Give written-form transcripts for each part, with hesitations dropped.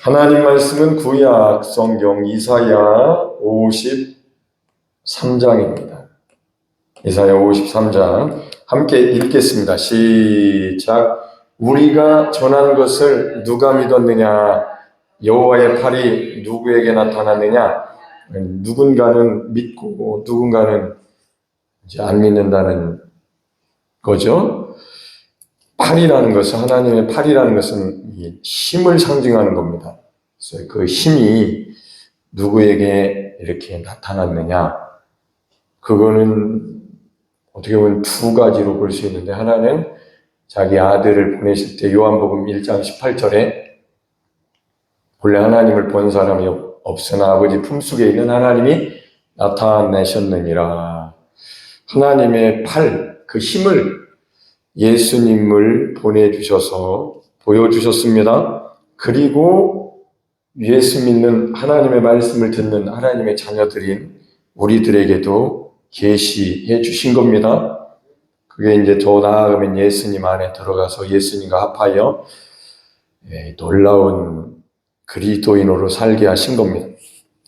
하나님 말씀은 구약 성경 이사야 53장입니다. 이사야 53장 함께 읽겠습니다. 시작. 우리가 전한 것을 누가 믿었느냐? 여호와의 팔이 누구에게 나타났느냐? 누군가는 믿고 누군가는 이제 안 믿는다는 거죠. 팔이라는 것은, 하나님의 팔이라는 것은 힘을 상징하는 겁니다. 그래서 그 힘이 누구에게 이렇게 나타났느냐? 그거는 어떻게 보면 두 가지로 볼 수 있는데, 하나는 자기 아들을 보내실 때 요한복음 1장 18절에 본래 하나님을 본 사람이 없으나 아버지 품속에 있는 하나님이 나타내셨느니라. 하나님의 팔, 그 힘을 예수님을 보내주셔서 보여주셨습니다. 그리고 예수 믿는 하나님의 말씀을 듣는 하나님의 자녀들인 우리들에게도 계시해 주신 겁니다. 그게 이제 더 나아가면 예수님 안에 들어가서 예수님과 합하여 놀라운 그리스도인으로 살게 하신 겁니다.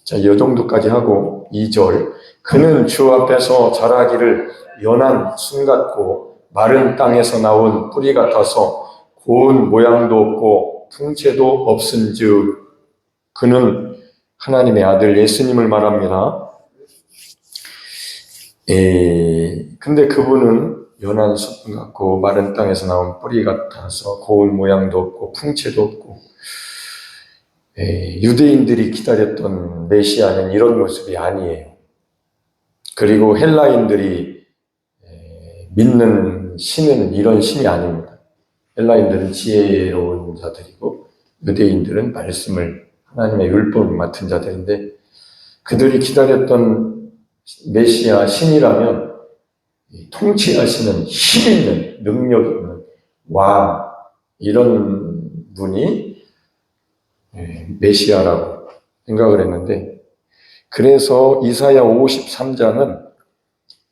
자, 이 정도까지 하고 2절. 그는 주 앞에서 자라기를 연한 순 같고 마른 땅에서 나온 뿌리 같아서 고운 모양도 없고 풍채도 없은즉. 그는 하나님의 아들 예수님을 말합니다. 근데 그분은 연한 숲 같고 마른 땅에서 나온 뿌리 같아서 고운 모양도 없고 풍채도 없고, 유대인들이 기다렸던 메시아는 이런 모습이 아니에요. 그리고 헬라인들이 믿는 신은 이런 신이 아닙니다. 헬라인들은 지혜로운 자들이고 유대인들은 말씀을, 하나님의 율법을 맡은 자들인데, 그들이 기다렸던 메시아 신이라면 통치하시는 힘 있는, 능력 있는 왕, 이런 분이 메시아라고 생각을 했는데, 그래서 이사야 53장은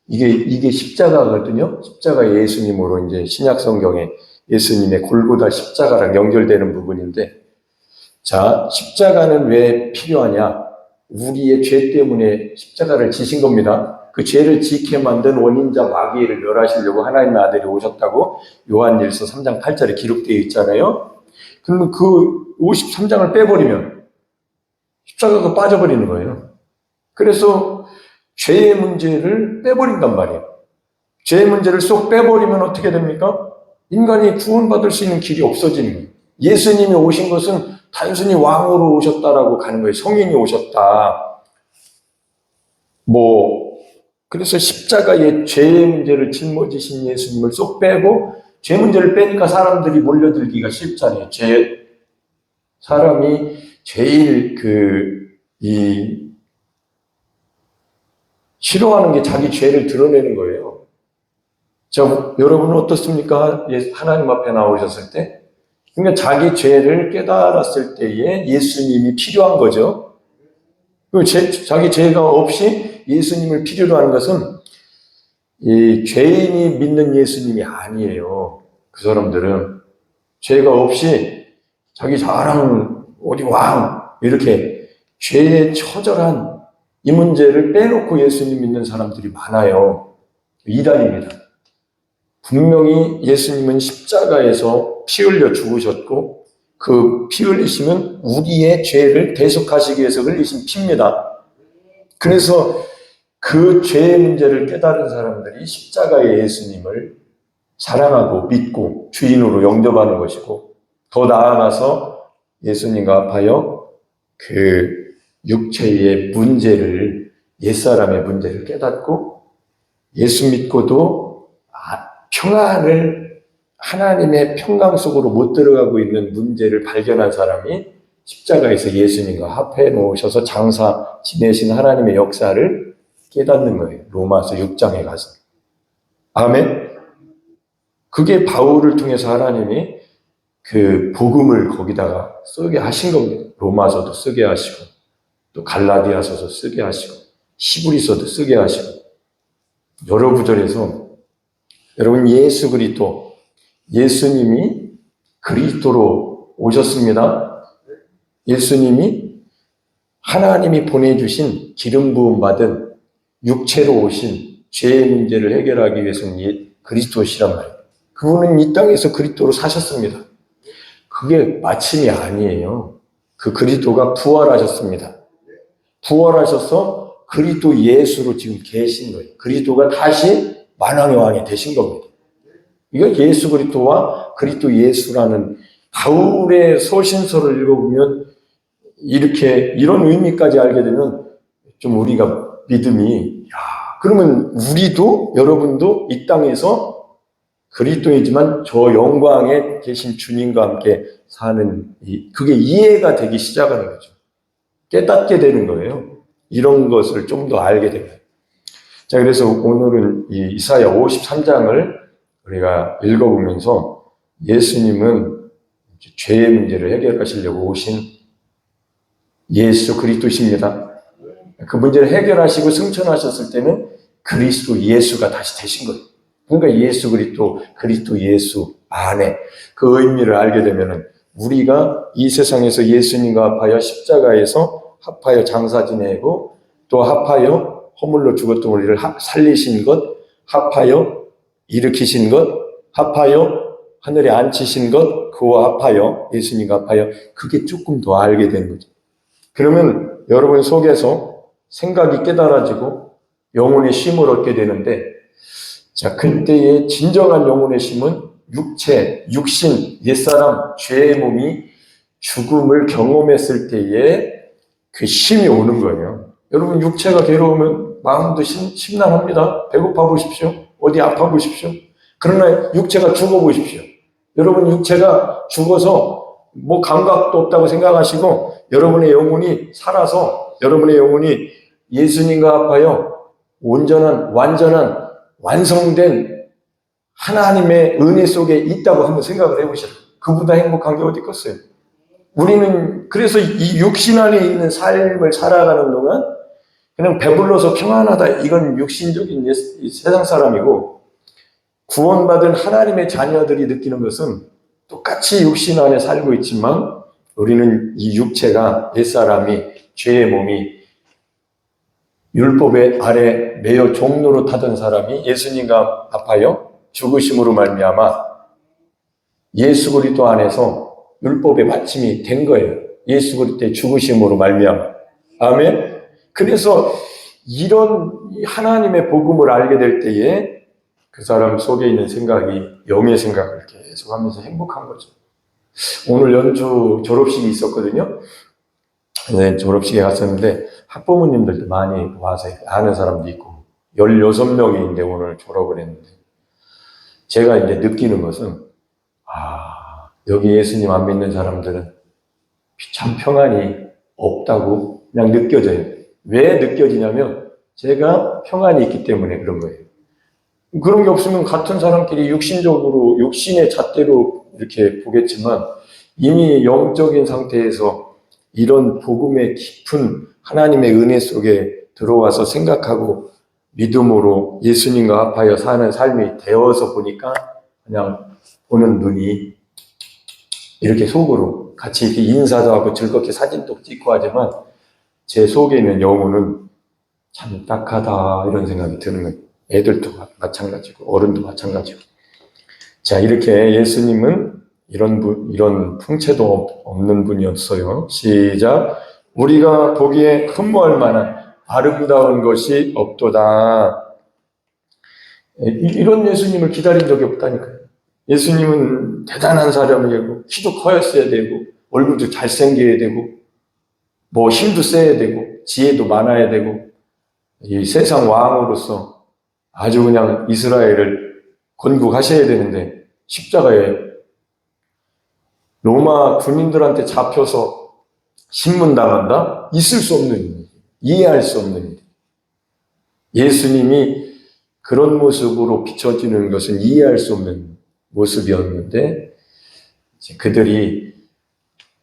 이게 십자가거든요. 십자가 예수님으로 이제 신약 성경에 예수님의 골고다 십자가랑 연결되는 부분인데, 자, 십자가는 왜 필요하냐? 우리의 죄 때문에 십자가를 지신 겁니다. 그 죄를 지게 만든 원인자 마귀를 멸하시려고 하나님의 아들이 오셨다고 요한일서 3장 8절에 기록되어 있잖아요. 그러면 그 53장을 빼버리면 십자가가 빠져버리는 거예요. 그래서 죄의 문제를 빼버린단 말이에요. 죄의 문제를 쏙 빼버리면 어떻게 됩니까? 인간이 구원받을 수 있는 길이 없어지는 거예요. 예수님이 오신 것은 단순히 왕으로 오셨다라고 가는 거예요. 성인이 오셨다. 그래서 십자가의 죄의 문제를 짊어지신 예수님을 쏙 빼고, 죄 문제를 빼니까 사람들이 몰려들기가 쉽잖아요. 사람이 제일 싫어하는 게 자기 죄를 드러내는 거예요. 자, 여러분은 어떻습니까? 하나님 앞에 나오셨을 때? 그러니까 자기 죄를 깨달았을 때에 예수님이 필요한 거죠. 자기 죄가 없이 예수님을 필요로 하는 것은 이 죄인이 믿는 예수님이 아니에요. 그 사람들은 죄가 없이 자기 자랑, 어디 왕, 이렇게 죄에 처절한 이 문제를 빼놓고 예수님 믿는 사람들이 많아요. 이단입니다. 분명히 예수님은 십자가에서 피 흘려 죽으셨고, 그 피 흘리심은 우리의 죄를 대속하시기 위해서 흘리신 피입니다. 그래서 그 죄의 문제를 깨달은 사람들이 십자가의 예수님을 사랑하고 믿고 주인으로 영접하는 것이고, 더 나아가서 예수님과 합하여 그 육체의 문제를, 옛사람의 문제를 깨닫고 예수 믿고도 평안을, 하나님의 평강 속으로 못 들어가고 있는 문제를 발견한 사람이 십자가에서 예수님과 합해 놓으셔서 장사 지내신 하나님의 역사를 깨닫는 거예요. 로마서 6장에 가서. 아멘. 그게 바울을 통해서 하나님이 그 복음을 거기다가 쓰게 하신 겁니다. 로마서도 쓰게 하시고, 또 갈라디아서도 쓰게 하시고, 히브리서도 쓰게 하시고, 여러 구절에서 여러분, 예수 그리스도, 예수님이 그리스도로 오셨습니다. 예수님이 하나님이 보내주신 기름 부음 받은 육체로 오신 죄의 문제를 해결하기 위해서는 그리스도시란 말이에요. 그분은 이 땅에서 그리스도로 사셨습니다. 그게 마침이 아니에요. 그 그리스도가 부활하셨습니다. 부활하셔서 그리스도 예수로 지금 계신 거예요. 그리스도가 다시 만왕의 왕이 되신 겁니다. 이거 예수 그리스도와 그리스도 예수라는 바울의 서신서를 읽어보면 이런 의미까지 알게 되면 좀 우리가 믿음이, 그러면 우리도, 여러분도 이 땅에서 그리스도이지만 저 영광에 계신 주님과 함께 사는, 그게 이해가 되기 시작하는 거죠. 깨닫게 되는 거예요. 이런 것을 좀 더 알게 됩니다. 자, 그래서 오늘은 이 이사야 53장을 우리가 읽어보면서 예수님은 죄의 문제를 해결하시려고 오신 예수 그리스도십니다. 그 문제를 해결하시고 승천하셨을 때는 그리스도 예수가 다시 되신 거예요. 그러니까 예수 그리스도 예수 안에 그 의미를 알게 되면은 우리가 이 세상에서 예수님과 합하여 십자가에서 합하여 장사 지내고 또 합하여 허물로 죽었던 우리를 살리신 것, 합하여 일으키신 것, 합하여 하늘에 앉히신 것, 그와 합하여 예수님과 합하여 그게 조금 더 알게 되는 거죠. 그러면 여러분 속에서 생각이 깨달아지고 영혼의 쉼을 얻게 되는데, 자, 그때의 진정한 영혼의 쉼은 육신, 옛사람, 죄의 몸이 죽음을 경험했을 때에 그 쉼이 오는 거예요. 여러분 육체가 괴로우면 마음도 심란합니다. 배고파 보십시오. 어디 아파 보십시오. 그러나 육체가 죽어 보십시오. 여러분 육체가 죽어서 뭐 감각도 없다고 생각하시고 여러분의 영혼이 살아서 여러분의 영혼이 예수님과 합하여 온전한, 완전한, 완성된 하나님의 은혜 속에 있다고 한번 생각을 해보시라. 그보다 행복한 게 어디 있겠어요? 우리는 그래서 이 육신 안에 있는 삶을 살아가는 동안 그냥 배불러서 평안하다, 이건 육신적인 세상 사람이고, 구원받은 하나님의 자녀들이 느끼는 것은 똑같이 육신 안에 살고 있지만 우리는 이 육체가, 옛사람이, 죄의 몸이 율법의 아래 매여 종로로 타던 사람이 예수님과 합하여 죽으심으로 말미암아 예수 그리스도 안에서 율법의 마침이 된 거예요. 예수 그리스도의 죽으심으로 말미암아. 아멘. 그래서 이런 하나님의 복음을 알게 될 때에 그 사람 속에 있는 생각이 영의 생각을 계속 하면서 행복한 거죠. 오늘 연주 졸업식이 있었거든요. 네, 졸업식에 갔었는데 학부모님들도 많이 와서 아는 사람도 있고 16명인데 오늘 졸업을 했는데 제가 이제 느끼는 것은 여기 예수님 안 믿는 사람들은 참 평안이 없다고 그냥 느껴져요. 왜 느껴지냐면 제가 평안이 있기 때문에 그런 거예요. 그런 게 없으면 같은 사람끼리 육신적으로 육신의 잣대로 이렇게 보겠지만 이미 영적인 상태에서 이런 복음의 깊은 하나님의 은혜 속에 들어와서 생각하고 믿음으로 예수님과 합하여 사는 삶이 되어서 보니까 그냥 보는 눈이 이렇게 속으로 같이 이렇게 인사도 하고 즐겁게 사진도 찍고 하지만 제 속에 있는 영혼은 참 딱하다 이런 생각이 드는 거예요. 애들도 마찬가지고 어른도 마찬가지고. 자, 이렇게 예수님은 이런 풍채도 없는 분이었어요. 시작. 우리가 보기에 흠모할 만한 아름다운 것이 없도다. 이런 예수님을 기다린 적이 없다니까요. 예수님은 대단한 사람이고 키도 커였어야 되고 얼굴도 잘생겨야 되고 뭐 힘도 세야 되고 지혜도 많아야 되고 이 세상 왕으로서 아주 그냥 이스라엘을 건국하셔야 되는데 십자가에 로마 군인들한테 잡혀서 신문당한다? 있을 수 없는 일, 이해할 수 없는 일. 예수님이 그런 모습으로 비춰지는 것은 이해할 수 없는 모습이었는데 그들이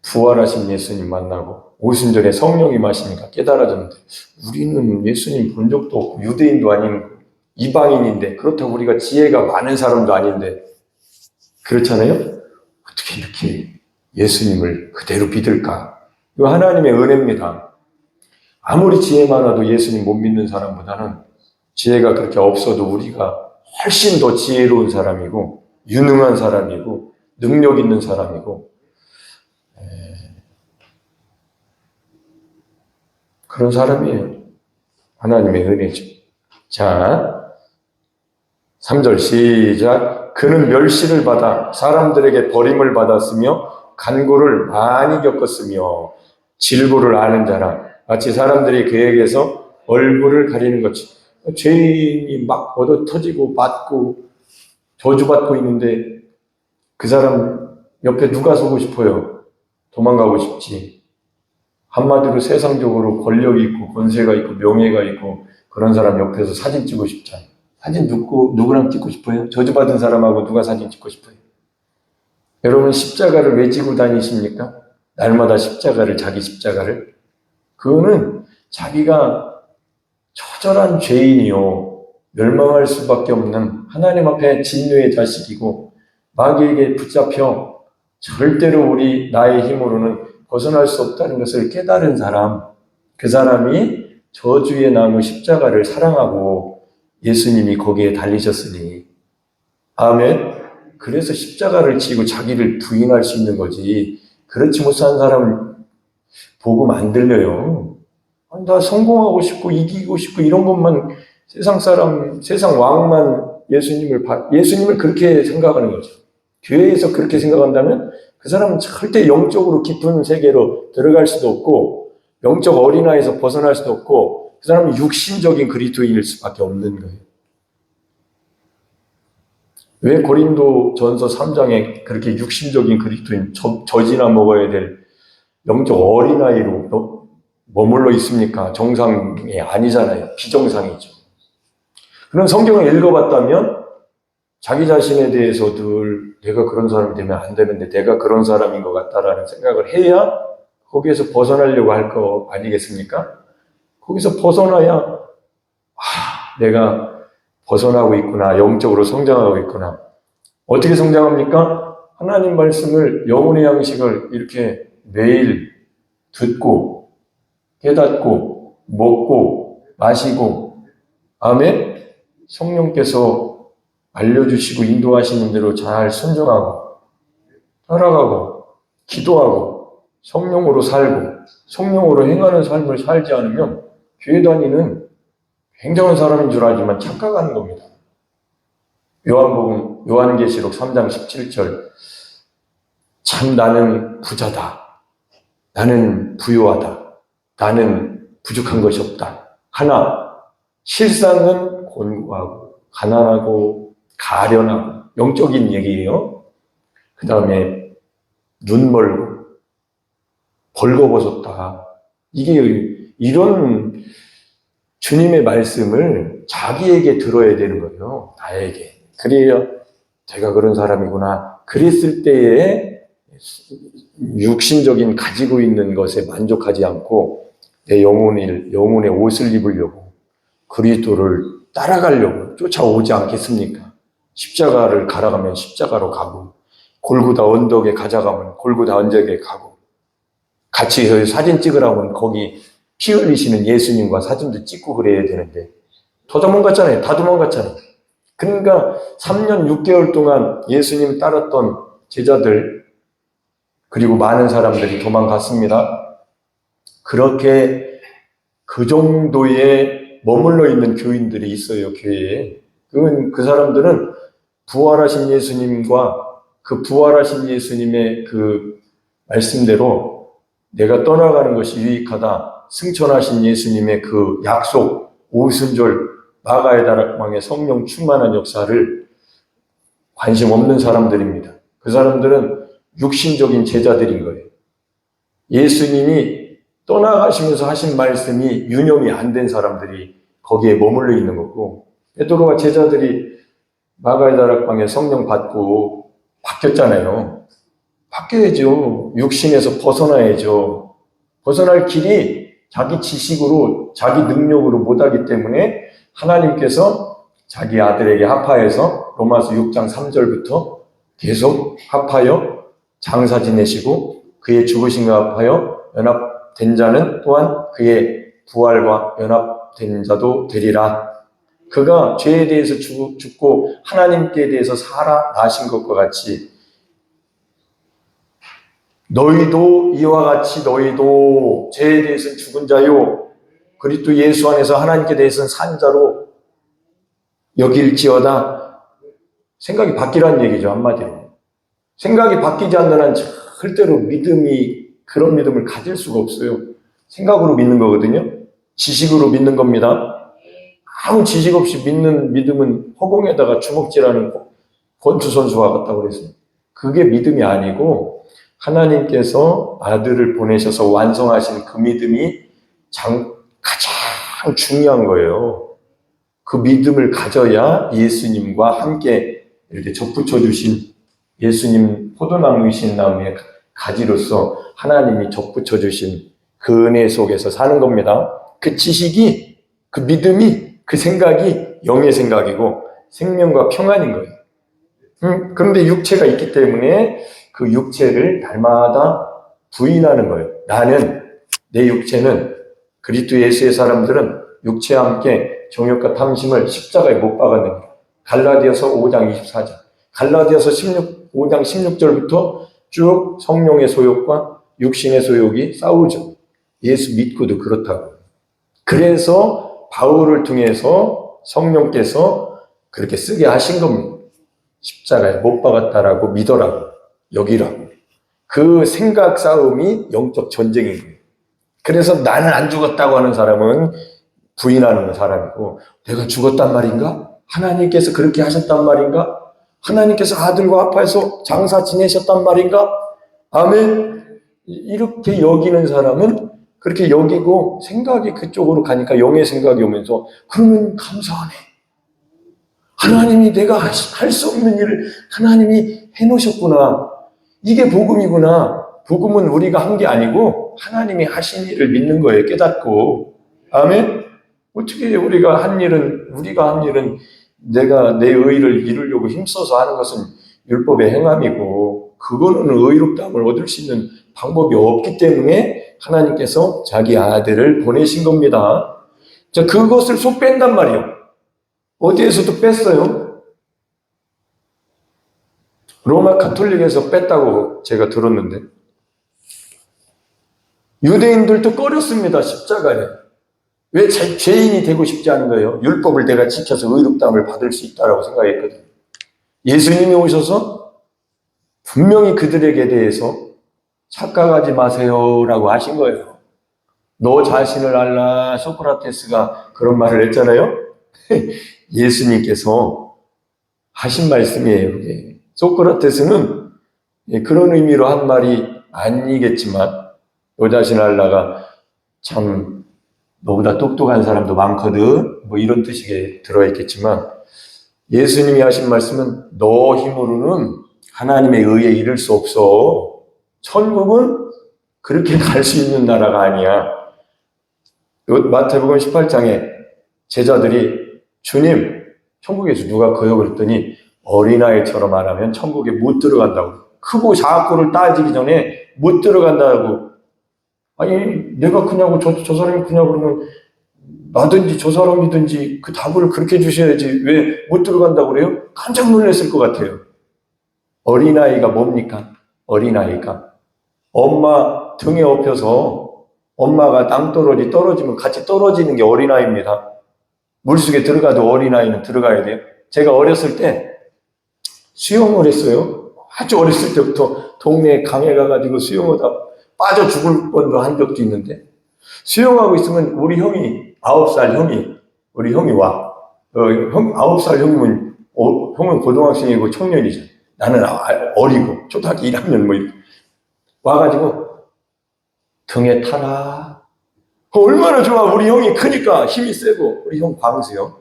부활하신 예수님 만나고 오순절에 성령이 마시니까 깨달아졌는데 우리는 예수님 본 적도 없고 유대인도 아니고 이방인인데 그렇다고 우리가 지혜가 많은 사람도 아닌데 그렇잖아요? 어떻게 이렇게 예수님을 그대로 믿을까? 이거 하나님의 은혜입니다. 아무리 지혜 많아도 예수님 못 믿는 사람보다는 지혜가 그렇게 없어도 우리가 훨씬 더 지혜로운 사람이고 유능한 사람이고 능력 있는 사람이고 그런 사람이에요. 하나님의 은혜죠. 자, 3절 시작. 그는 멸시를 받아 사람들에게 버림을 받았으며 간고를 많이 겪었으며 질고를 아는 자라. 마치 사람들이 그에게서 얼굴을 가리는 것이 죄인이 막 얻어터지고 맞고 저주받고 있는데 그 사람 옆에 누가 서고 싶어요? 도망가고 싶지. 한마디로 세상적으로 권력이 있고 권세가 있고 명예가 있고 그런 사람 옆에서 사진 찍고 싶잖아요. 사진 누구랑 찍고 싶어요? 저주받은 사람하고 누가 사진 찍고 싶어요? 여러분 십자가를 왜 지고 다니십니까? 날마다 십자가를, 자기 십자가를. 그거는 자기가 처절한 죄인이요 멸망할 수밖에 없는 하나님 앞에 진노의 자식이고 마귀에게 붙잡혀 절대로 나의 힘으로는 벗어날 수 없다는 것을 깨달은 사람, 그 사람이 저주의 나무 십자가를 사랑하고 예수님이 거기에 달리셨으니 아멘. 그래서 십자가를 지고 자기를 부인할 수 있는 거지. 그렇지 못한 사람을 복음 안 들려요. 나 성공하고 싶고 이기고 싶고 이런 것만 세상 사람, 세상 왕만 예수님을 그렇게 생각하는 거죠. 교회에서 그렇게 생각한다면 그 사람은 절대 영적으로 깊은 세계로 들어갈 수도 없고 영적 어린아이에서 벗어날 수도 없고 그 사람은 육신적인 그리스도인일 수밖에 없는 거예요. 왜 고린도 전서 3장에 그렇게 육신적인 그리스도인 젖이나 먹어야 될 영적 어린아이로 머물러 있습니까? 정상이 아니잖아요. 비정상이죠. 그런 성경을 읽어봤다면 자기 자신에 대해서 늘 내가 그런 사람이 되면 안 되는데 내가 그런 사람인 것 같다라는 생각을 해야 거기에서 벗어나려고 할 거 아니겠습니까? 거기서 벗어나야 내가 벗어나고 있구나. 영적으로 성장하고 있구나. 어떻게 성장합니까? 하나님 말씀을 영혼의 양식을 이렇게 매일 듣고 깨닫고 먹고 마시고 아멘? 성령께서 알려주시고 인도하시는 대로 잘 순종하고 따라가고 기도하고 성령으로 살고 성령으로 행하는 삶을 살지 않으면 교회 다니는 굉장한 사람인 줄 알지만 착각하는 겁니다. 요한계시록 3장 17절 참 나는 부자다. 나는 부유하다. 나는 부족한 것이 없다. 하나 실상은 곤고하고 가난하고 가련하고 영적인 얘기예요. 그 다음에 눈 멀고 벌거벗었다. 이게 이런 주님의 말씀을 자기에게 들어야 되는 거예요. 나에게. 그래야 제가 그런 사람이구나. 그랬을 때에 육신적인 가지고 있는 것에 만족하지 않고 내 영혼의 옷을 입으려고 그리스도를 따라가려고 쫓아오지 않겠습니까? 십자가를 갈아가면 십자가로 가고 골고다 언덕에 가져가면 골고다 언덕에 가고 같이 사진 찍으라면 거기 피 흘리시는 예수님과 사진도 찍고 그래야 되는데 다 도망갔잖아요. 그러니까 3년 6개월 동안 예수님 따랐던 제자들 그리고 많은 사람들이 도망갔습니다. 그렇게 그 정도의 머물러 있는 교인들이 있어요, 교회에. 그 사람들은 부활하신 예수님과 그 부활하신 예수님의 그 말씀대로 내가 떠나가는 것이 유익하다. 승천하신 예수님의 그 약속, 오순절, 마가의 다락방의 성령 충만한 역사를 관심 없는 사람들입니다. 그 사람들은 육신적인 제자들인 거예요. 예수님이 떠나가시면서 하신 말씀이 유념이 안 된 사람들이 거기에 머물러 있는 거고 베드로와 제자들이 마가의 다락방에 성령 받고 바뀌었잖아요. 바뀌어야죠. 육신에서 벗어나야죠. 벗어날 길이 자기 지식으로 자기 능력으로 못하기 때문에 하나님께서 자기 아들에게 합하여서 로마서 6장 3절부터 계속 합하여 장사 지내시고 그의 죽으심과 합하여 연합된 자는 또한 그의 부활과 연합된 자도 되리라. 그가 죄에 대해서 죽고 하나님께 대해서 살아나신 것과 같이 너희도 이와 같이 너희도 죄에 대해서는 죽은 자요 그리스도 예수 안에서 하나님께 대해서는 산 자로 여길지어다. 생각이 바뀌라는 얘기죠, 한마디로. 생각이 바뀌지 않는 한 절대로 그런 믿음을 가질 수가 없어요. 생각으로 믿는 거거든요. 지식으로 믿는 겁니다. 아무 지식 없이 믿는 믿음은 허공에다가 주먹질하는 권투 선수와 같다고 그랬어요. 그게 믿음이 아니고 하나님께서 아들을 보내셔서 완성하신 그 믿음이 가장 중요한 거예요. 그 믿음을 가져야 예수님과 함께 이렇게 접붙여 주신 예수님 포도나무이신 나무의 가지로서 하나님이 접붙여 주신 그 은혜 속에서 사는 겁니다. 그 지식이, 그 믿음이, 그 생각이 영의 생각이고 생명과 평안인 거예요. 그런데 육체가 있기 때문에 그 육체를 날마다 부인하는 거예요. 내 육체는 그리스도 예수의 사람들은 육체와 함께 정욕과 탐심을 십자가에 못 박았느니라. 갈라디아서 5장 24절. 갈라디아서 5장 16절부터 쭉 성령의 소욕과 육신의 소욕이 싸우죠. 예수 믿고도 그렇다고. 그래서 바울을 통해서 성령께서 그렇게 쓰게 하신 겁니다. 십자가에 못 박았다라고 믿어라고, 여기라고. 그 생각 싸움이 영적 전쟁인 거예요. 그래서 나는 안 죽었다고 하는 사람은 부인하는 사람이고, 내가 죽었단 말인가? 하나님께서 그렇게 하셨단 말인가? 하나님께서 아들과 아파해서 장사 지내셨단 말인가? 아멘. 이렇게 여기는 사람은 그렇게 여기고 생각이 그쪽으로 가니까 영의 생각이 오면서 그러면 감사하네. 하나님이 내가 할 수 없는 일을 하나님이 해놓으셨구나. 이게 복음이구나. 복음은 우리가 한 게 아니고 하나님이 하신 일을 믿는 거예요. 깨닫고. 아멘. 어떻게 우리가 한 일은 내가 내 의의를 이루려고 힘써서 하는 것은 율법의 행함이고 그거는 의롭다함을 얻을 수 있는 방법이 없기 때문에 하나님께서 자기 아들을 보내신 겁니다. 자, 그것을 쏙 뺀단 말이에요. 어디에서도 뺐어요. 로마 가톨릭에서 뺐다고 제가 들었는데 유대인들도 꺼렸습니다. 십자가에. 왜 죄인이 되고 싶지 않은 거예요? 율법을 내가 지켜서 의롭다함을 받을 수 있다고 생각했거든요. 예수님이 오셔서 분명히 그들에게 대해서 착각하지 마세요라고 하신 거예요. 너 자신을 알라. 소크라테스가 그런 말을 했잖아요. 예수님께서 하신 말씀이에요. 이게. 소크라테스는 그런 의미로 한 말이 아니겠지만 너 자신을 알라가 참 너보다 똑똑한 사람도 많거든. 뭐 이런 뜻이 들어있겠지만 예수님이 하신 말씀은 너 힘으로는 하나님의 의에 이를 수 없어. 천국은 그렇게 갈 수 있는 나라가 아니야. 마태복음 18장에 제자들이 주님, 천국에서 누가 커요? 그랬더니 어린아이처럼 말하면 천국에 못 들어간다고. 크고 작고를 따지기 전에 못 들어간다고. 아니, 내가 크냐고 저 사람이 크냐고 그러면 나든지 저 사람이든지 그 답을 그렇게 주셔야지 왜 못 들어간다고 그래요? 깜짝 놀랐을 것 같아요. 어린아이가 뭡니까? 어린아이가 엄마 등에 업혀서 엄마가 땅떨어지 떨어지면 같이 떨어지는 게 어린아이입니다. 물속에 들어가도 어린아이는 들어가야 돼요. 제가 어렸을 때 수영을 했어요. 아주 어렸을 때부터 동네 강에 가가지고 수영하다 빠져 죽을 뻔도 한 적도 있는데 수영하고 있으면 우리 형이 9살 우리 형이 와. 9살 형이면 형은 고등학생이고 청년이죠. 나는 어리고 초등학교 1학년 뭐 이렇게 와가지고 등에 타라. 얼마나 좋아. 우리 형이 크니까 힘이 세고 우리 형 광수요.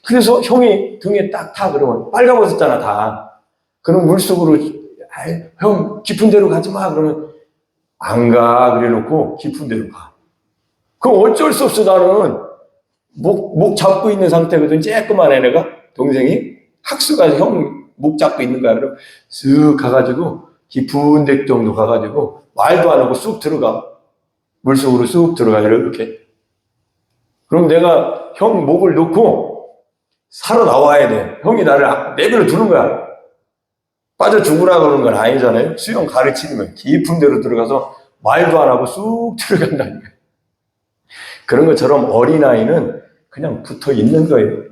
그래서 형이 등에 딱 타 그러면 빨가벗었잖아 다. 그럼 물속으로 형 깊은 데로 가지 마 그러면 안 가 그래놓고 깊은 데로 가. 그럼 어쩔 수 없어. 나는 목 잡고 있는 상태거든. 쬐끄만 애가 동생이 학수가 형 목 잡고 있는 거야. 그럼 쓱 가가지고 깊은 데 정도 가가지고 말도 안 하고 쑥 들어가. 물속으로 쑥 들어가요, 이렇게. 그럼 내가 형 목을 놓고 살아나와야 돼. 형이 나를 내버려 두는 거야. 빠져 죽으라 그러는 건 아니잖아요. 수영 가르치는 거예요. 깊은 데로 들어가서 말도 안 하고 쑥 들어간다니까. 그런 것처럼 어린아이는 그냥 붙어 있는 거예요.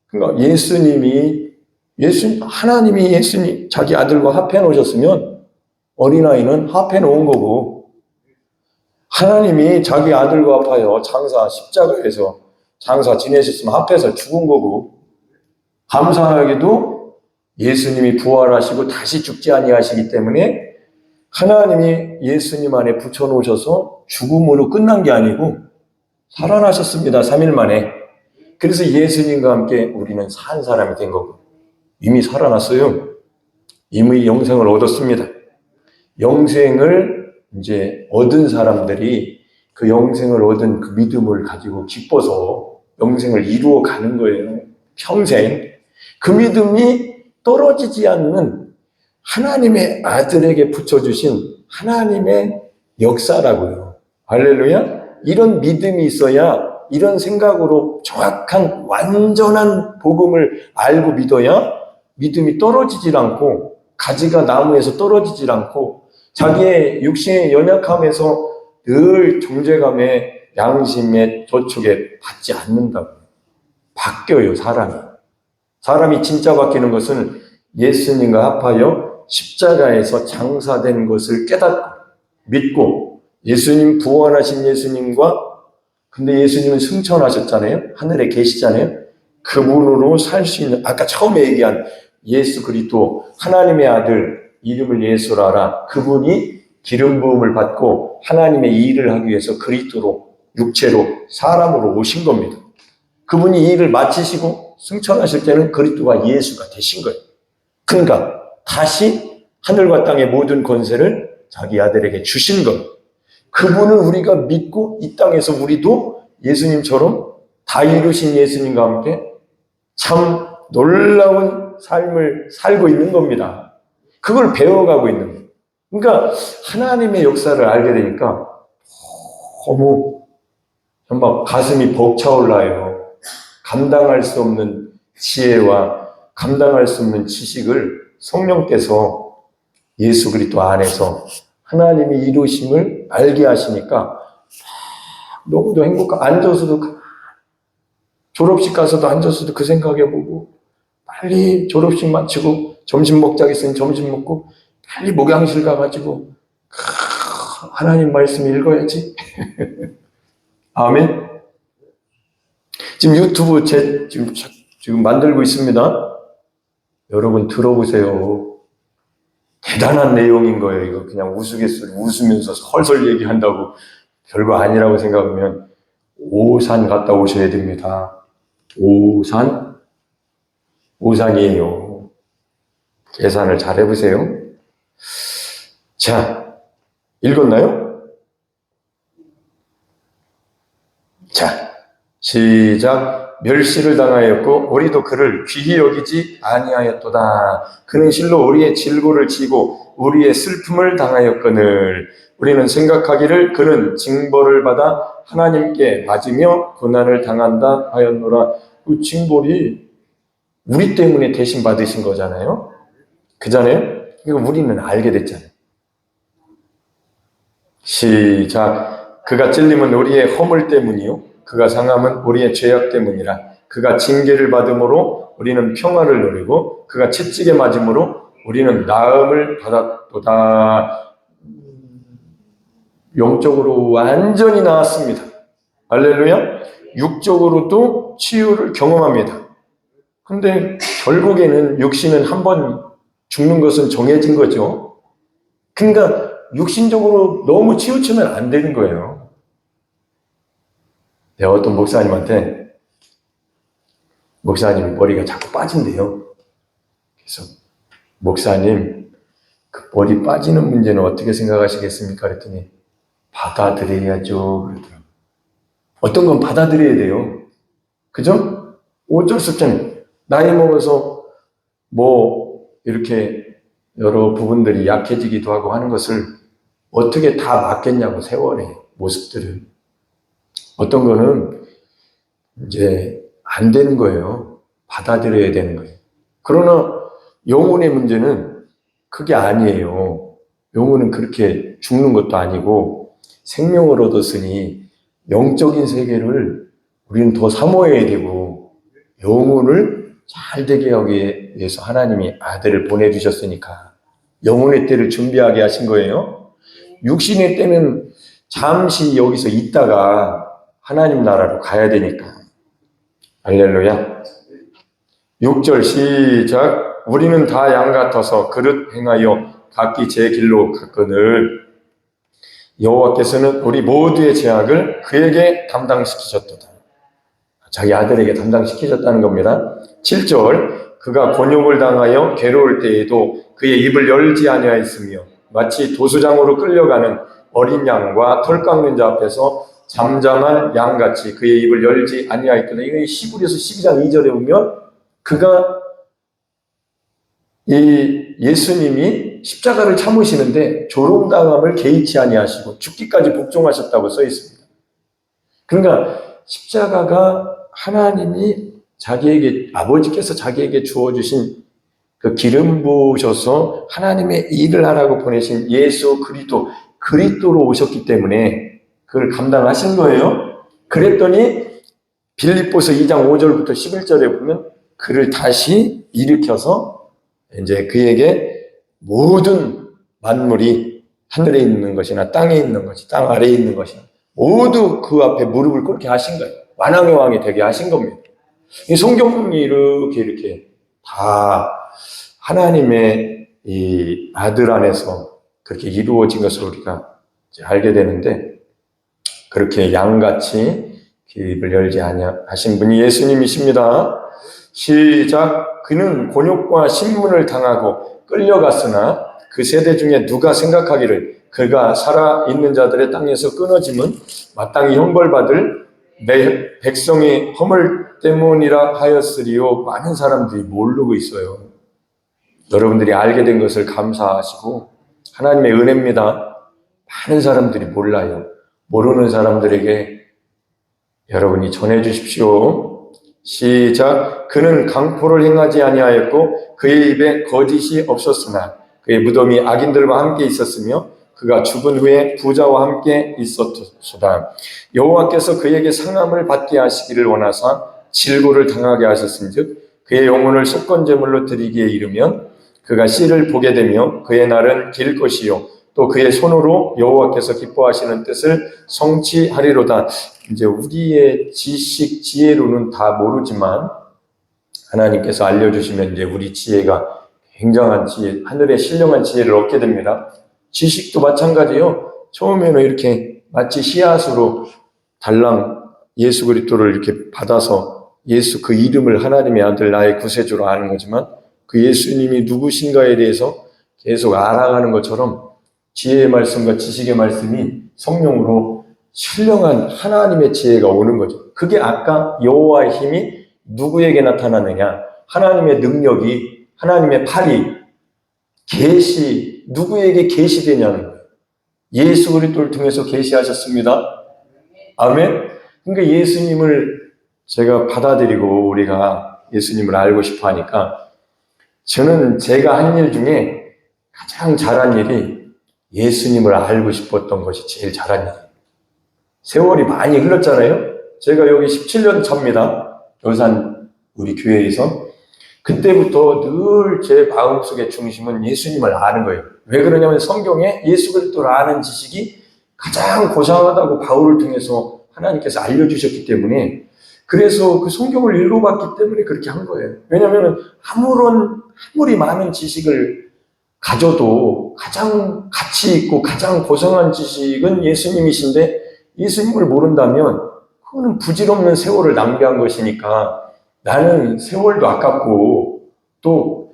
그러니까 하나님이 예수님, 자기 아들과 합해 놓으셨으면 어린아이는 합해 놓은 거고, 하나님이 자기 아들과 합하여 십자가에서 장사 지내셨으면 합해서 죽은 거고, 감사하게도 예수님이 부활하시고 다시 죽지 아니하시기 때문에 하나님이 예수님 안에 붙여놓으셔서 죽음으로 끝난 게 아니고 살아나셨습니다. 3일 만에. 그래서 예수님과 함께 우리는 산 사람이 된 거고, 이미 살아났어요. 이미 영생을 얻었습니다. 영생을 이제 얻은 사람들이 그 영생을 얻은 그 믿음을 가지고 기뻐서 영생을 이루어 가는 거예요. 평생. 그 믿음이 떨어지지 않는 하나님의 아들에게 붙여주신 하나님의 역사라고요. 할렐루야. 이런 믿음이 있어야, 이런 생각으로 정확한 완전한 복음을 알고 믿어야 믿음이 떨어지질 않고, 가지가 나무에서 떨어지질 않고, 자기의 육신의 연약함에서 늘 정죄감에 양심의 저촉에 받지 않는다고. 바뀌어요, 사람이 진짜 바뀌는 것은 예수님과 합하여 십자가에서 장사된 것을 깨닫고 믿고, 예수님 부활하신 예수님과, 근데 예수님은 승천하셨잖아요. 하늘에 계시잖아요. 그분으로 살 수 있는, 아까 처음에 얘기한 예수 그리스도, 하나님의 아들, 이름을 예수라라. 그분이 기름 부음을 받고 하나님의 일을 하기 위해서 그리스도로, 육체로, 사람으로 오신 겁니다. 그분이 이 일을 마치시고 승천하실 때는 그리스도가 예수가 되신 거예요. 그러니까 다시 하늘과 땅의 모든 권세를 자기 아들에게 주신 거예요. 그분을 우리가 믿고 이 땅에서 우리도 예수님처럼 다 이루신 예수님과 함께 참 놀라운 삶을 살고 있는 겁니다. 그걸 배워가고 있는 거예요. 그러니까 하나님의 역사를 알게 되니까 너무 정말 가슴이 벅차올라요. 감당할 수 없는 지혜와 감당할 수 없는 지식을 성령께서 예수 그리스도 안에서 하나님이 이루심을 알게 하시니까 너무도 행복하고, 앉아서도, 졸업식 가서도 앉아서도 그 생각해보고, 빨리 졸업식 마치고 점심 먹자겠으니 점심 먹고 빨리 목양실 가가지고 하나님 말씀 읽어야지. 아멘. 지금 유튜브 지금 만들고 있습니다. 여러분 들어보세요. 대단한 내용인 거예요. 이거 그냥 웃으면서 헐설 얘기한다고 별거 아니라고 생각하면 오산 갔다 오셔야 됩니다. 오산이에요. 계산을 잘 해보세요. 자, 읽었나요? 자, 시작. 멸시를 당하였고 우리도 그를 귀히 여기지 아니하였도다. 그는 실로 우리의 질고를 지고 우리의 슬픔을 당하였거늘 우리는 생각하기를 그는 징벌을 받아 하나님께 맞으며 고난을 당한다 하였노라. 그 징벌이 우리 때문에 대신 받으신 거잖아요. 그잖아요. 이거 우리는 알게 됐잖아요. 시작. 그가 찔림은 우리의 허물 때문이요 그가 상함은 우리의 죄악 때문이라. 그가 징계를 받음으로 우리는 평화를 누리고 그가 채찍에 맞음으로 우리는 나음을 받았도다. 영적으로 완전히 나았습니다. 할렐루야. 육적으로도 치유를 경험합니다. 근데 결국에는 육신은 한번 죽는 것은 정해진 거죠. 그러니까 육신적으로 너무 치우치면 안 되는 거예요. 내가 어떤 목사님한테, 목사님 머리가 자꾸 빠진대요. 그래서 목사님 그 머리 빠지는 문제는 어떻게 생각하시겠습니까? 그랬더니 받아들여야죠 그러더라고요. 어떤 건 받아들여야 돼요. 그죠? 어쩔 수 없잖아요. 나이 먹어서 뭐 이렇게 여러 부분들이 약해지기도 하고 하는 것을 어떻게 다 맞겠냐고, 세월의 모습들은. 어떤 거는 이제 안 되는 거예요. 받아들여야 되는 거예요. 그러나 영혼의 문제는 그게 아니에요. 영혼은 그렇게 죽는 것도 아니고 생명을 얻었으니 영적인 세계를 우리는 더 사모해야 되고, 영혼을 잘 되게 하기 위해서 하나님이 아들을 보내주셨으니까 영혼의 때를 준비하게 하신 거예요. 육신의 때는 잠시 여기서 있다가 하나님 나라로 가야 되니까. 할렐루야. 6절 시작. 우리는 다 양 같아서 그릇 행하여 각기 제 길로 갔거늘 여호와께서는 우리 모두의 죄악을 그에게 담당시키셨도다. 자기 아들에게 담당시키셨다는 겁니다. 7절. 그가 곤욕을 당하여 괴로울 때에도 그의 입을 열지 아니하였으며 마치 도수장으로 끌려가는 어린 양과 털 깎는 자 앞에서 잠잠한 양같이 그의 입을 열지 아니하였거든. 이거 히브리서 12장 2절에 보면 그가 이 예수님이 십자가를 참으시는데 조롱당함을 개의치 아니하시고 죽기까지 복종하셨다고 써 있습니다. 그러니까 십자가가 하나님이 자기에게, 아버지께서 자기에게 주어주신 그 기름 부으셔서 하나님의 일을 하라고 보내신 예수 그리스도로 오셨기 때문에 그걸 감당하신 거예요. 그랬더니 빌립보서 2장 5절부터 11절에 보면 그를 다시 일으켜서 이제 그에게 모든 만물이 하늘에 있는 것이나 땅에 있는 것이, 땅 아래에 있는 것이나 모두 그 앞에 무릎을 꿇게 하신 거예요. 만왕의 왕이 되게 하신 겁니다. 이 성경이 이렇게 다 하나님의 이 아들 안에서 그렇게 이루어진 것을 우리가 이제 알게 되는데, 그렇게 양같이 입을 열지 아니하신 분이 예수님이십니다. 시작. 그는 곤욕과 신문을 당하고 끌려갔으나 그 세대 중에 누가 생각하기를 그가 살아있는 자들의 땅에서 끊어짐은 마땅히 형벌받을 내 백성의 허물 때문이라 하였으리요. 많은 사람들이 모르고 있어요. 여러분들이 알게 된 것을 감사하시고 하나님의 은혜입니다. 많은 사람들이 몰라요. 모르는 사람들에게 여러분이 전해주십시오. 시작. 그는 강포를 행하지 아니하였고 그의 입에 거짓이 없었으나 그의 무덤이 악인들과 함께 있었으며 그가 죽은 후에 부자와 함께 있었도다. 여호와께서 그에게 상함을 받게 하시기를 원하사 질고를 당하게 하셨은즉 그의 영혼을 속건제물로 드리기에 이르면 그가 씨를 보게 되며 그의 날은 길 것이요 또 그의 손으로 여호와께서 기뻐하시는 뜻을 성취하리로다. 이제 우리의 지식, 지혜로는 다 모르지만 하나님께서 알려주시면 이제 우리 지혜가 굉장한 지혜, 하늘의 신령한 지혜를 얻게 됩니다. 지식도 마찬가지예요. 처음에는 이렇게 마치 씨앗으로 달랑 예수 그리스도를 이렇게 받아서 예수 그 이름을 하나님의 아들 나의 구세주로 아는 거지만 그 예수님이 누구신가에 대해서 계속 알아가는 것처럼 지혜의 말씀과 지식의 말씀이 성령으로 신령한 하나님의 지혜가 오는 거죠. 그게 아까 여호와의 힘이 누구에게 나타나느냐? 하나님의 능력이, 하나님의 팔이 누구에게 계시되냐는 거예요. 예수 그리스도를 통해서 계시하셨습니다. 아멘. 그러니까 예수님을 제가 받아들이고 우리가 예수님을 알고 싶어 하니까 저는 제가 한 일 중에 가장 잘한 일이 예수님을 알고 싶었던 것이 제일 잘한 일이에요. 세월이 많이 흘렀잖아요. 제가 여기 17년 차입니다. 여산 우리 교회에서. 그때부터 늘 제 마음속의 중심은 예수님을 아는 거예요. 왜 그러냐면 성경에 예수 그리스도를 아는 지식이 가장 고상하다고 바울을 통해서 하나님께서 알려주셨기 때문에, 그래서 그 성경을 읽어봤기 때문에 그렇게 한 거예요. 왜냐하면 아무리 많은 지식을 가져도 가장 가치 있고 가장 고상한 지식은 예수님이신데 예수님을 모른다면 그거는 부질없는 세월을 낭비한 것이니까 나는 세월도 아깝고 또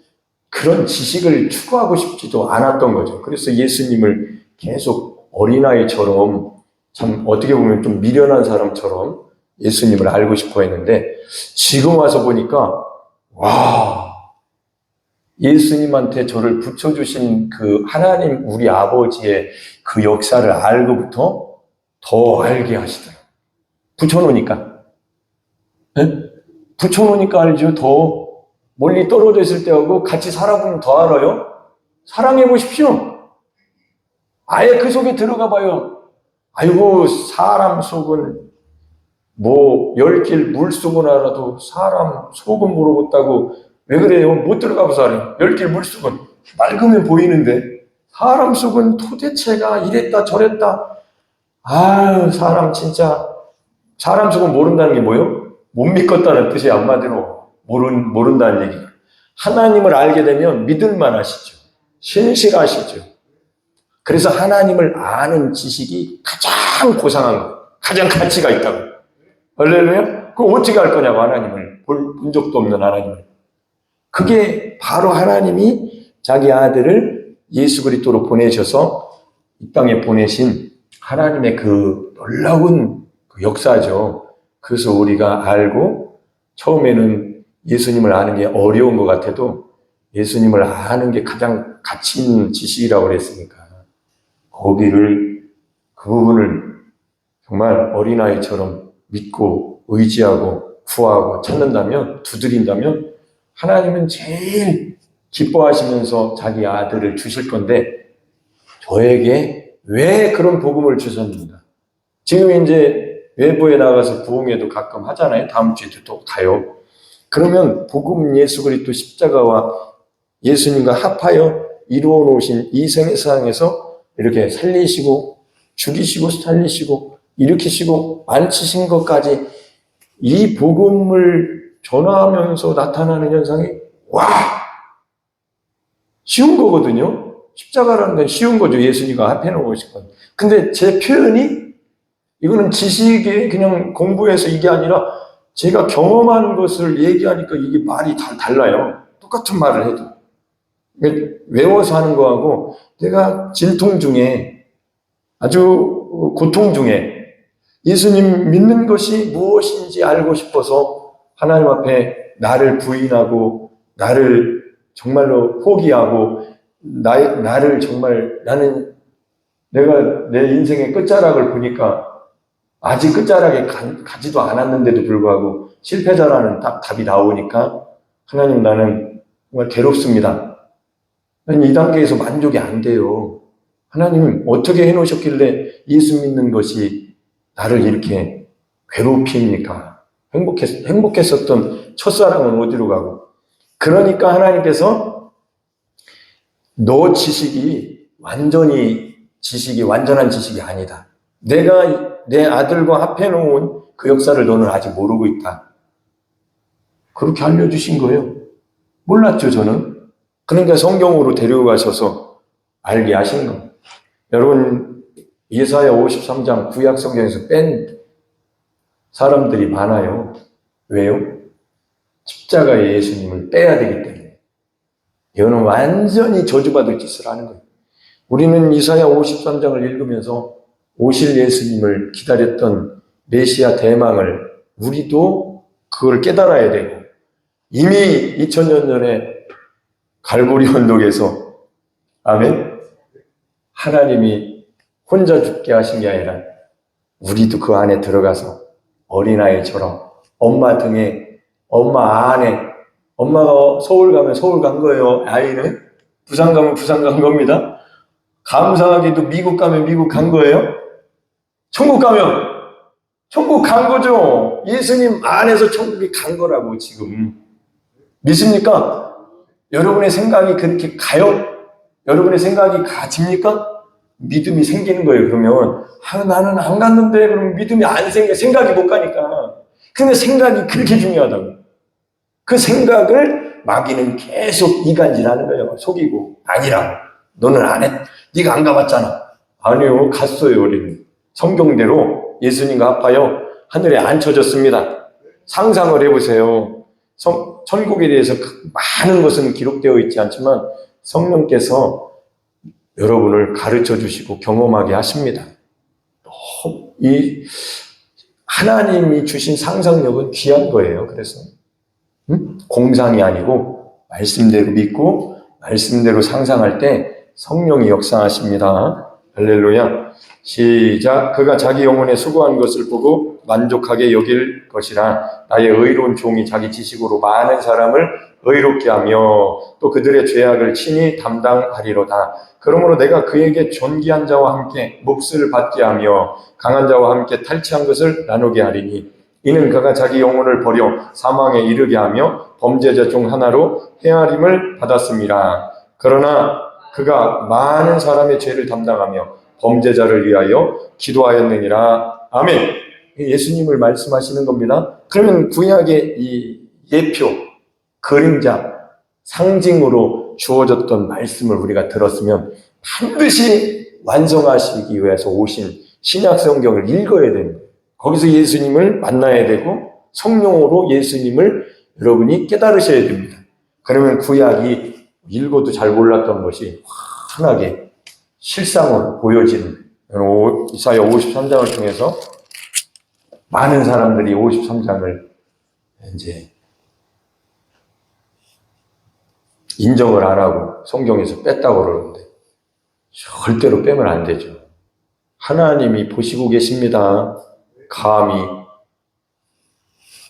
그런 지식을 추구하고 싶지도 않았던 거죠. 그래서 예수님을 계속 어린아이처럼, 참 어떻게 보면 좀 미련한 사람처럼 예수님을 알고 싶어 했는데 지금 와서 보니까 와, 예수님한테 저를 붙여주신 그 하나님 우리 아버지의 그 역사를 알고부터 더 알게 하시더라고요. 붙여놓으니까. 네? 붙여놓으니까 알죠. 더 멀리 떨어져 있을 때하고 같이 살아보면 더 알아요. 사랑해 보십시오. 아예 그 속에 들어가 봐요. 아이고, 사람 속은 뭐 10길 물속은 알아도 사람 속은 모르겠다고 왜 그래요? 못 들어가 보서 알아요. 10길 물속은 맑으면 보이는데 사람 속은 도대체가 이랬다 저랬다. 아유, 사람 진짜 사람 속은 모른다는 게 뭐예요? 못 믿겠다는 뜻이 한마디로 모른다는 얘기예요. 하나님을 알게 되면 믿을만 하시죠. 신실하시죠. 그래서 하나님을 아는 지식이 가장 고상한 거예요. 가장 가치가 있다고. 할렐루야? 그럼 어떻게 할 거냐고, 하나님을. 본 적도 없는 하나님을. 그게 바로 하나님이 자기 아들을 예수 그리스도로 보내셔서 이 땅에 보내신 하나님의 그 놀라운 그 역사죠. 그래서 우리가 알고 처음에는 예수님을 아는 게 어려운 것 같아도 예수님을 아는 게 가장 가치 있는 지식이라고 그랬으니까 거기를 그 부분을 정말 어린아이처럼 믿고 의지하고 구하고 찾는다면 두드린다면 하나님은 제일 기뻐하시면서 자기 아들을 주실 건데 저에게 왜 그런 복음을 주셨는가? 지금 이제 외부에 나가서 부흥회도 가끔 하잖아요. 다음 주에도 또 가요. 그러면 복음 예수 그리스도 십자가와 예수님과 합하여 이루어 놓으신 이 세상에서 이렇게 살리시고 죽이시고 살리시고 일으키시고 앉히신 것까지 이 복음을 전하면서 나타나는 현상이 와! 쉬운 거거든요. 십자가라는 건 쉬운 거죠. 예수님과 합해 놓으신 건. 근데 제 표현이 이거는 지식에 그냥 공부해서 이게 아니라 제가 경험한 것을 얘기하니까 이게 말이 다 달라요. 똑같은 말을 해도. 외워서 하는 거하고 내가 진통 중에 아주 고통 중에 예수님 믿는 것이 무엇인지 알고 싶어서 하나님 앞에 나를 부인하고 나를 정말로 포기하고 나를 정말 나는 내가 내 인생의 끝자락을 보니까 아직 끝자락에 가지도 않았는데도 불구하고 실패자라는 딱 답이 나오니까 하나님 나는 정말 괴롭습니다. 나는 이 단계에서 만족이 안 돼요. 하나님 어떻게 해놓으셨길래 예수 믿는 것이 나를 이렇게 괴롭힙니까? 행복했었던 첫사랑은 어디로 가고? 그러니까 하나님께서 너 지식이 완전한 지식이 아니다. 내가 내 아들과 합해놓은 그 역사를 너는 아직 모르고 있다. 그렇게 알려주신 거예요. 몰랐죠, 저는. 그러니까 성경으로 데려가셔서 알게 하신 거. 여러분, 예사야 53장 구약 성경에서 뺀 사람들이 많아요. 왜요? 십자가의 예수님을 빼야 되기 때문에. 이거는 완전히 저주받을 짓을 하는 거예요. 우리는 이사야 53장을 읽으면서 오실 예수님을 기다렸던 메시아 대망을 우리도 그걸 깨달아야 되고 이미 2000년 전에 갈보리 언덕에서 아멘 하나님이 혼자 죽게 하신 게 아니라 우리도 그 안에 들어가서 어린아이처럼 엄마 등에 엄마 안에 엄마가 서울 가면 서울 간 거예요. 아이는 부산 가면 부산 간 겁니다. 감사하게도 미국 가면 미국 간 거예요. 천국 가면 천국 간 거죠. 예수님 안에서 천국에 간 거라고 지금. 믿습니까? 여러분의 생각이 그렇게 가요? 여러분의 생각이 가집니까? 믿음이 생기는 거예요. 그러면 나는 안 갔는데 그럼 믿음이 안 생각이 못 가니까. 근데 생각이 그렇게 중요하다고. 그 생각을 마귀는 계속 이간질하는 거예요. 속이고 아니라고. 너는 안 했. 네가 안 가봤잖아. 아니요. 갔어요. 우리는. 성경대로 예수님과 합하여 하늘에 앉혀졌습니다. 상상을 해보세요. 천국에 대해서 많은 것은 기록되어 있지 않지만 성령께서 여러분을 가르쳐 주시고 경험하게 하십니다. 이 하나님이 주신 상상력은 귀한 거예요. 그래서 공상이 아니고 말씀대로 믿고 말씀대로 상상할 때 성령이 역사하십니다. 할렐루야. 시작. 그가 자기 영혼에 수고한 것을 보고 만족하게 여길 것이라. 나의 의로운 종이 자기 지식으로 많은 사람을 의롭게 하며 또 그들의 죄악을 친히 담당하리로다. 그러므로 내가 그에게 존귀한 자와 함께 몫을 받게 하며 강한 자와 함께 탈취한 것을 나누게 하리니 이는 그가 자기 영혼을 버려 사망에 이르게 하며 범죄자 중 하나로 헤아림을 받았습니다. 그러나 그가 많은 사람의 죄를 담당하며 범죄자를 위하여 기도하였느니라. 아멘. 예수님을 말씀하시는 겁니다. 그러면 구약의 이 예표, 그림자, 상징으로 주어졌던 말씀을 우리가 들었으면 반드시 완성하시기 위해서 오신 신약 성경을 읽어야 됩니다. 거기서 예수님을 만나야 되고 성령으로 예수님을 여러분이 깨달으셔야 됩니다. 그러면 구약이 읽어도 잘 몰랐던 것이 환하게 실상으로 보여지는 이사야 53장을 통해서 많은 사람들이 53장을 이제 인정을 안 하고 성경에서 뺐다고 그러는데 절대로 빼면 안 되죠. 하나님이 보시고 계십니다. 감히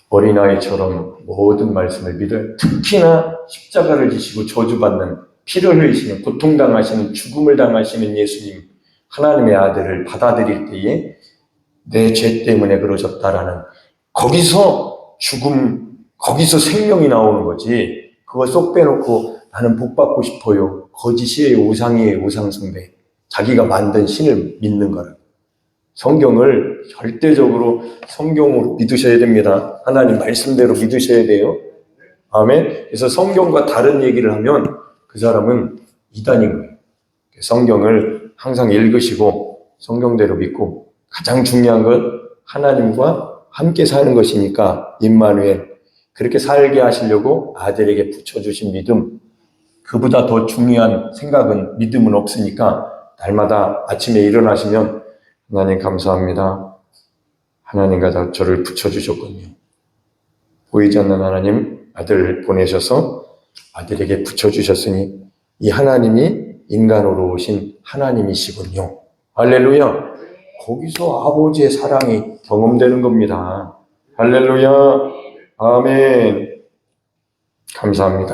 어린아이처럼 모든 말씀을 믿어요. 특히나 십자가를 지시고 저주받는, 피를 흘리시는, 고통당하시는, 죽음을 당하시는 예수님, 하나님의 아들을 받아들일 때에 내 죄 때문에 그러셨다라는, 거기서 죽음, 거기서 생명이 나오는 거지. 그거 쏙 빼놓고 나는 복 받고 싶어요. 거짓이에요. 우상이에요. 우상숭배. 자기가 만든 신을 믿는 거라. 성경을 절대적으로 성경으로 믿으셔야 됩니다. 하나님 말씀대로 믿으셔야 돼요. 아멘. 그래서 성경과 다른 얘기를 하면 그 사람은 이단인 거예요. 성경을 항상 읽으시고 성경대로 믿고, 가장 중요한 건 하나님과 함께 사는 것이니까 임마누엘, 그렇게 살게 하시려고 아들에게 붙여주신 믿음, 그보다 더 중요한 생각은, 믿음은 없으니까 날마다 아침에 일어나시면 하나님 감사합니다. 하나님과 저를 붙여주셨군요. 보이지 않는 하나님 아들을 보내셔서 아들에게 붙여주셨으니 이 하나님이 인간으로 오신 하나님이시군요. 할렐루야. 거기서 아버지의 사랑이 경험되는 겁니다. 할렐루야. 아멘. 감사합니다.